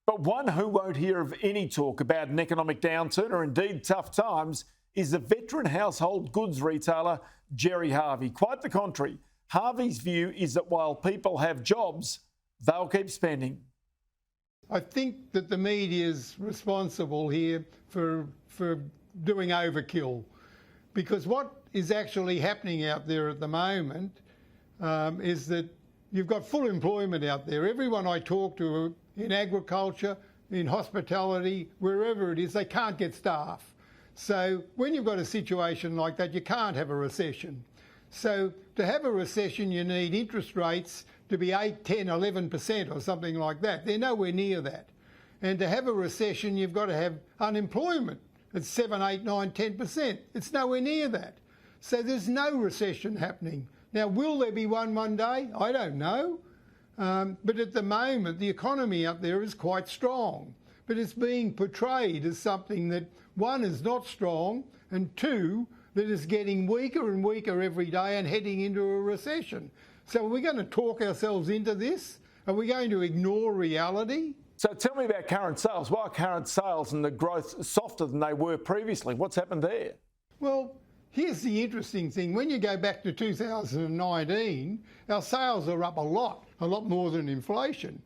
But one who won't hear of any talk about an economic downturn or indeed tough times is the veteran household goods retailer Gerry Harvey. Quite the contrary. Harvey's view is that while people have jobs, they'll keep spending. I think that the media is responsible here for doing overkill, because what is actually happening out there at the moment is that you've got full employment out there. Everyone I talk to in agriculture, in hospitality, wherever it is, they can't get staff. So when you've got a situation like that, you can't have a recession. So to have a recession, you need interest rates to be 8, 10, 11% or something like that. They're nowhere near that. And to have a recession, you've got to have unemployment at 7, 8, 9, 10%. It's nowhere near that. So there's no recession happening. Now, will there be one day? I don't know. But at the moment, the economy out there is quite strong. But it's being portrayed as something that, one, is not strong, and two, that is getting weaker and weaker every day and heading into a recession. So are we going to talk ourselves into this? Are we going to ignore reality? So tell me about current sales. Why are current sales and the growth softer than they were previously? What's happened there? Well, here's the interesting thing. When you go back to 2019, our sales are up a lot more than inflation.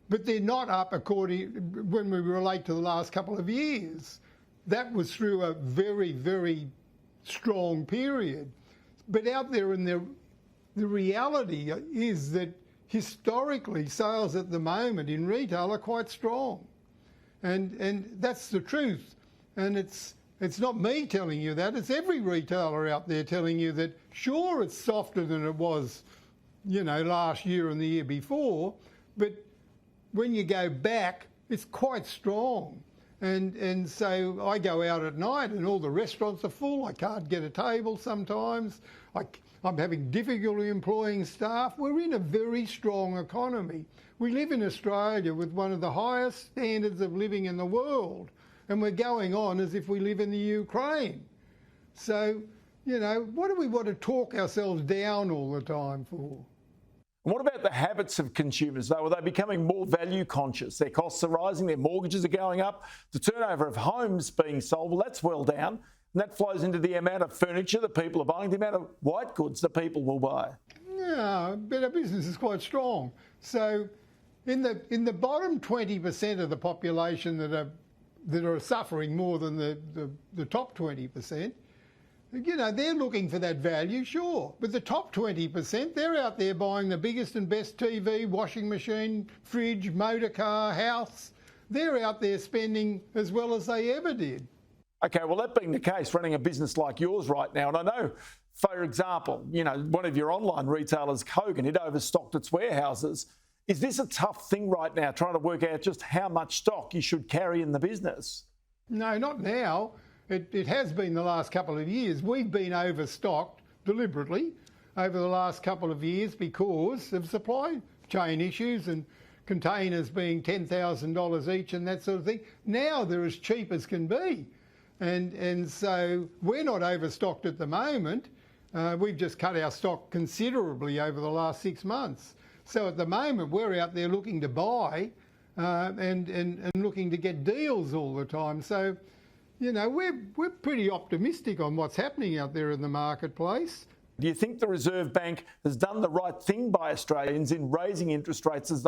But they're not up when we relate to the last couple of years. That was through a very, very strong period. But out there in the reality is that historically sales at the moment in retail are quite strong. And that's the truth. And it's not me telling you that, it's every retailer out there telling you that, sure, it's softer than it was, last year and the year before, but when you go back, it's quite strong. And so I go out at night and all the restaurants are full. I can't get a table sometimes. I'm having difficulty employing staff. We're in a very strong economy. We live in Australia with one of the highest standards of living in the world, and we're going on as if we live in the Ukraine. So, what do we want to talk ourselves down all the time for? And what about the habits of consumers, though? Are they becoming more value conscious? Their costs are rising, their mortgages are going up, the turnover of homes being sold, well, that's well down. And that flows into the amount of furniture that people are buying, the amount of white goods that people will buy. Yeah, but our business is quite strong. So in the bottom 20% of the population that are suffering more than the top 20%, they're looking for that value, sure. But the top 20%, they're out there buying the biggest and best TV, washing machine, fridge, motor car, house. They're out there spending as well as they ever did. Okay, well, that being the case, running a business like yours right now, and I know, for example, one of your online retailers, Kogan, it overstocked its warehouses. Is this a tough thing right now, trying to work out just how much stock you should carry in the business? No, not now. It has been the last couple of years. We've been overstocked deliberately over the last couple of years because of supply chain issues and containers being $10,000 each and that sort of thing. Now they're as cheap as can be. And so we're not overstocked at the moment. We've just cut our stock considerably over the last 6 months. So at the moment we're out there looking to buy and looking to get deals all the time. So, we're pretty optimistic on what's happening out there in the marketplace. Do you think the Reserve Bank has done the right thing by Australians in raising interest rates as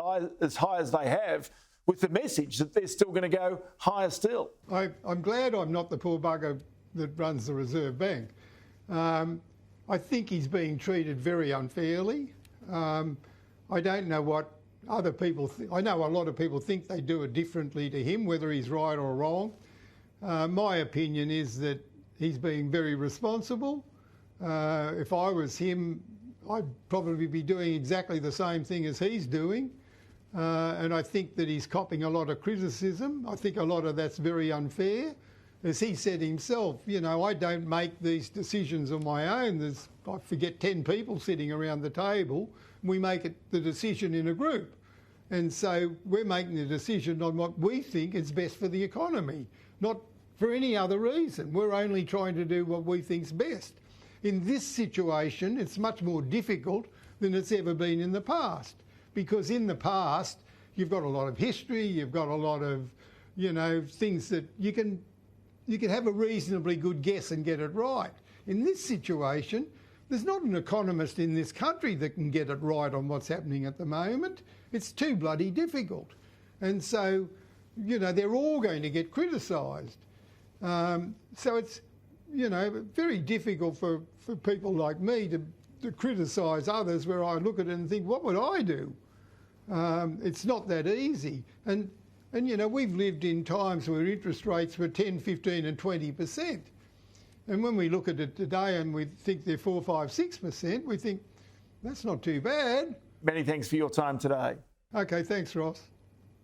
high as they have, with the message that they're still going to go higher still? I'm glad I'm not the poor bugger that runs the Reserve Bank. I think he's being treated very unfairly. I don't know what other people think. I know a lot of people think they do it differently to him, whether he's right or wrong. My opinion is that he's being very responsible. If I was him, I'd probably be doing exactly the same thing as he's doing. And I think that he's copping a lot of criticism. I think a lot of that's very unfair. As he said himself, I don't make these decisions on my own. There's, I forget, 10 people sitting around the table. We make the decision in a group. And so we're making the decision on what we think is best for the economy, not for any other reason. We're only trying to do what we think's best. In this situation, it's much more difficult than it's ever been in the past, because in the past, you've got a lot of history, you've got a lot of, you know, things that you can have a reasonably good guess and get it right. In this situation, there's not an economist in this country that can get it right on what's happening at the moment. It's too bloody difficult. And so, you know, they're all going to get criticised. So it's, you know, very difficult for people like me to criticise others, where I look at it and think, what would I do? It's not that easy. And, you know, we've lived in times where interest rates were 10, 15 and 20%. And when we look at it today and we think they're 4, 5, 6%, we think that's not too bad. Many thanks for your time today. Okay, thanks, Ross.